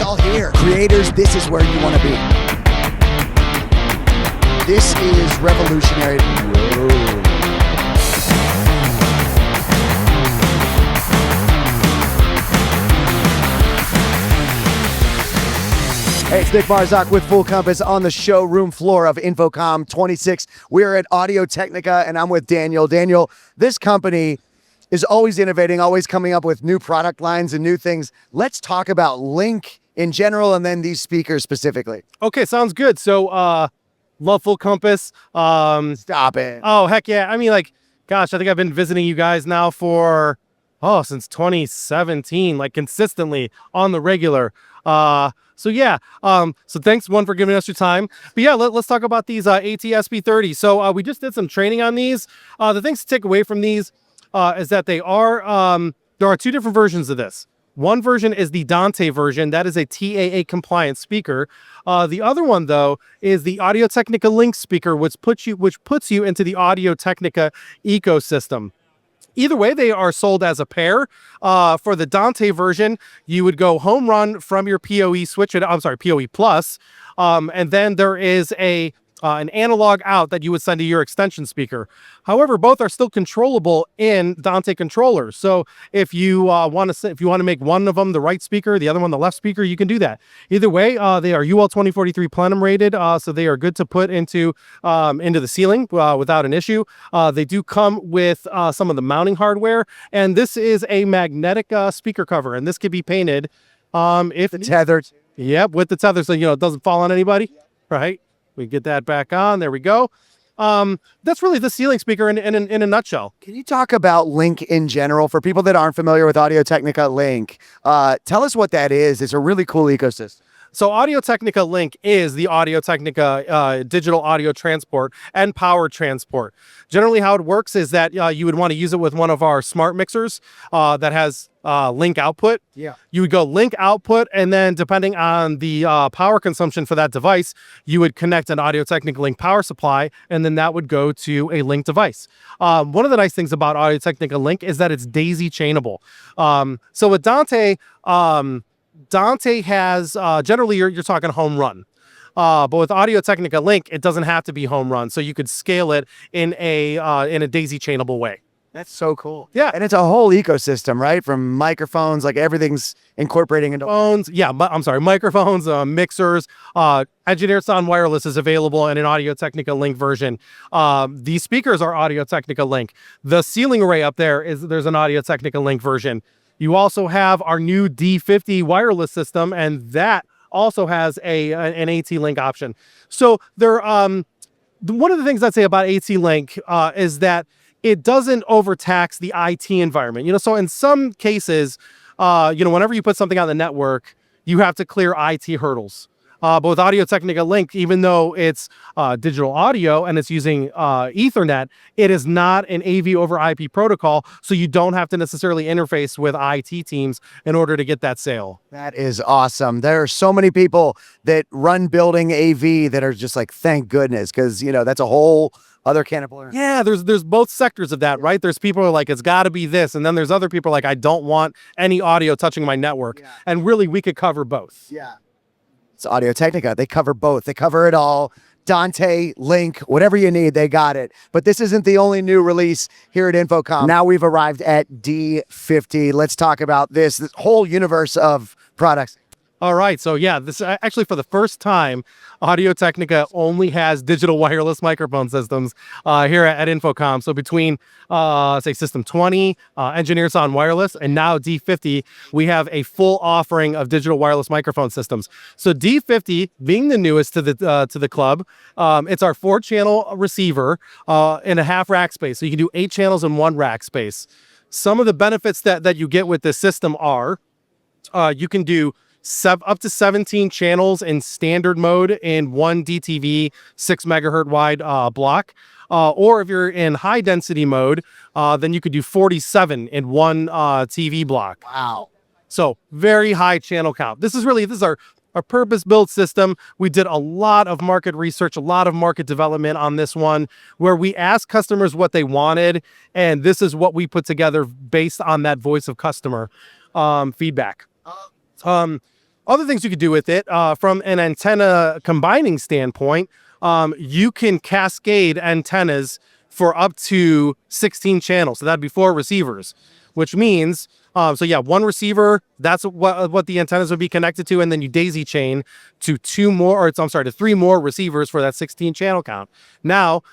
all here. Creators, this is where you want to be. This is revolutionary. Whoa. Hey, it's Nick Marzock with Full Compass on the showroom floor of InfoComm 26. We're at Audio-Technica, and I'm with Daniel. Daniel, this company is always innovating, always coming up with new product lines and new things. Let's talk about Link in general and then these speakers specifically. Okay, sounds good. So, love Full Compass. Stop it. Oh, heck yeah. I mean, like, gosh, I think I've been visiting you guys now for, since 2017, like consistently on the regular. So thanks for giving us your time. But yeah, let's talk about these AT-SP30. So we just did some training on these. The things to take away from these is that there are two different versions of this. One version is the Dante version. That is a TAA compliant speaker. The other one, though, is the Audio-Technica Link speaker, which puts you into the Audio-Technica ecosystem. Either way, they are sold as a pair. For the Dante version, you would go home run from your PoE switch. PoE Plus, and then there is an analog out that you would send to your extension speaker. However, both are still controllable in Dante controllers. So if you want to make one of them the right speaker, the other one the left speaker, you can do that. Either way, they are UL 2043 plenum rated, so they are good to put into the ceiling without an issue. They do come with some of the mounting hardware, and this is a magnetic speaker cover, and this could be painted if Tethered. Yep, with the tether, so it doesn't fall on anybody, right? We get that back on. There we go. That's really the ceiling speaker in a nutshell. Can you talk about Link in general for people that aren't familiar with Audio-Technica Link? Tell us what that is. It's a really cool ecosystem. So Audio-Technica Link is the Audio-Technica digital audio transport and power transport. Generally, how it works is that you would want to use it with one of our smart mixers that has link output. Yeah. You would go link output, and then depending on the power consumption for that device, you would connect an Audio-Technica Link power supply, and then that would go to a Link device. One of the nice things about Audio-Technica Link is that it's daisy chainable. So with Dante, Dante has, generally you're talking home run. But with Audio-Technica Link, it doesn't have to be home run. So you could scale it in a daisy chainable way. That's so cool. Yeah. And it's a whole ecosystem, right? From microphones, like everything's incorporating into phones. Yeah, microphones, mixers, engineered sound wireless is available in an Audio-Technica Link version. These speakers are Audio-Technica Link. The ceiling array up there's an Audio-Technica Link version. You also have our new D50 wireless system, and that also has an AT-Link option. So one of the things I'd say about AT-Link is that it doesn't overtax the IT environment. So in some cases, whenever you put something on the network, you have to clear IT hurdles. But with Audio-Technica Link, even though it's digital audio and it's using Ethernet, it is not an AV over IP protocol, so you don't have to necessarily interface with IT teams in order to get that sale. That is awesome. There are so many people that run building AV that are just like, thank goodness, because that's a whole other can of worms. Yeah, there's both sectors of that, right? There's people who are like, it's got to be this, and then there's other people like, I don't want any audio touching my network. Yeah. And really, we could cover both. Yeah. It's Audio-Technica. They cover both. They cover it all. Dante, Link, whatever you need, they got it. But this isn't the only new release here at InfoComm. Now we've arrived at D50. Let's talk about this whole universe of products. All right, so yeah, this actually for the first time, Audio-Technica only has digital wireless microphone systems here at InfoComm. So between, say, System 20, Engineered Sound Wireless, and now D50, we have a full offering of digital wireless microphone systems. So D50, being the newest to the club, it's our 4-channel receiver in a half rack space. So you can do 8 channels in 1 rack space. Some of the benefits that you get with this system are you can do up to 17 channels in standard mode in 1 DTV 6 megahertz wide block. Or if you're in high density mode, then you could do 47 in 1 TV block. Wow. So very high channel count. This is our purpose-built system. We did a lot of market research, a lot of market development on this one, where we asked customers what they wanted, and this is what we put together based on that voice of customer feedback. other things you could do with it from an antenna combining standpoint, you can cascade antennas for up to 16 channels. So that'd be 4 receivers, which means, so yeah, 1 receiver, that's what the antennas would be connected to. And then you daisy chain to 3 more receivers for that 16 channel count. Now,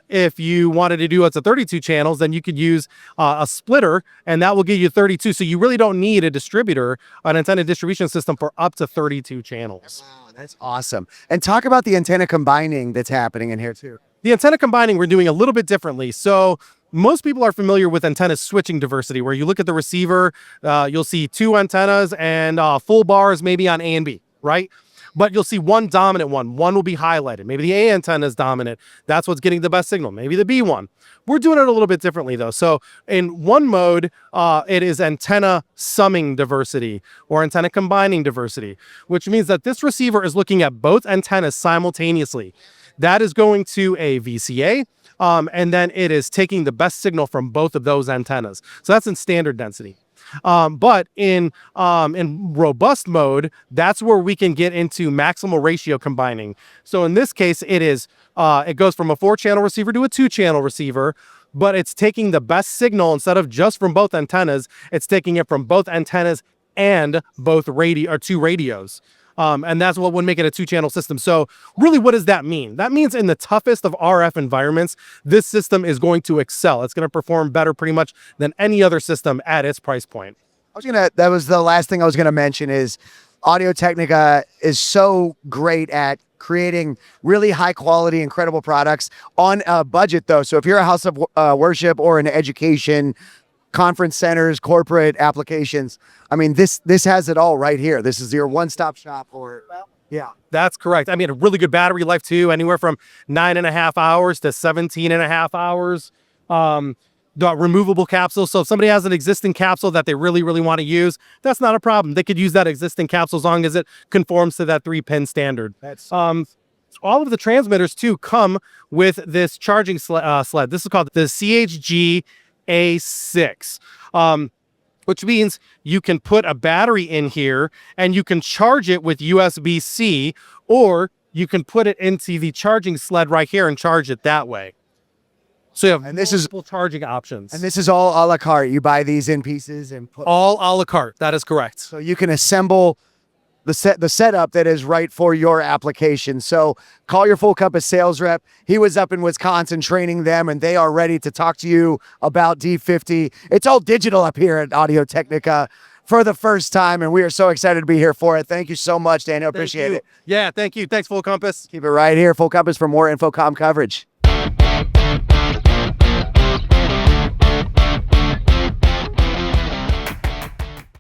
if you wanted to do up to 32 channels, then you could use a splitter, and that will give you 32. So you really don't need a distributor, an antenna distribution system for up to 32 channels. Wow, that's awesome. And talk about the antenna combining that's happening in here too. The antenna combining, we're doing a little bit differently. So most people are familiar with antenna switching diversity, where you look at the receiver, you'll see 2 antennas and full bars maybe on A and B, right? But you'll see one dominant one. One will be highlighted. Maybe the A antenna is dominant. That's what's getting the best signal. Maybe the B one. We're doing it a little bit differently though. So in one mode, it is antenna summing diversity or antenna combining diversity, which means that this receiver is looking at both antennas simultaneously. That is going to a VCA, and then it is taking the best signal from both of those antennas. So that's in standard density. But in robust mode, that's where we can get into maximal ratio combining. So in this case, it goes from a 4-channel receiver to a 2-channel receiver, but it's taking the best signal instead of just from both antennas. It's taking it from both antennas and both 2 radios. And that's what would make it a 2-channel system. So really, what does that mean? That means in the toughest of RF environments, this system is going to excel. It's going to perform better pretty much than any other system at its price point. That was the last thing I was gonna mention is Audio-Technica is so great at creating really high quality, incredible products on a budget though. So if you're a house of worship or an education, conference centers, corporate applications, I mean, this has it all right here. This is your one-stop shop yeah. That's correct. I mean, a really good battery life too, anywhere from 9.5 hours to 17.5 hours. The removable capsule. So if somebody has an existing capsule that they really, really want to use, that's not a problem. They could use that existing capsule as long as it conforms to that 3-pin standard. All of the transmitters too come with this charging sled. This is called the CHG A6. Which means you can put a battery in here and you can charge it with USB-C, or you can put it into the charging sled right here and charge it that way. So you have multiple charging options. And this is all a la carte. You buy these in pieces and put all a la carte. That is correct. So you can assemble the setup that is right for your application. So call your Full Compass sales rep. He was up in Wisconsin training them, and they are ready to talk to you about D50. It's all digital up here at Audio-Technica for the first time, and we are so excited to be here for it. Thank you so much, Daniel. Appreciate it. Yeah, thank you. Thanks, Full Compass. Keep it right here, Full Compass, for more InfoComm coverage.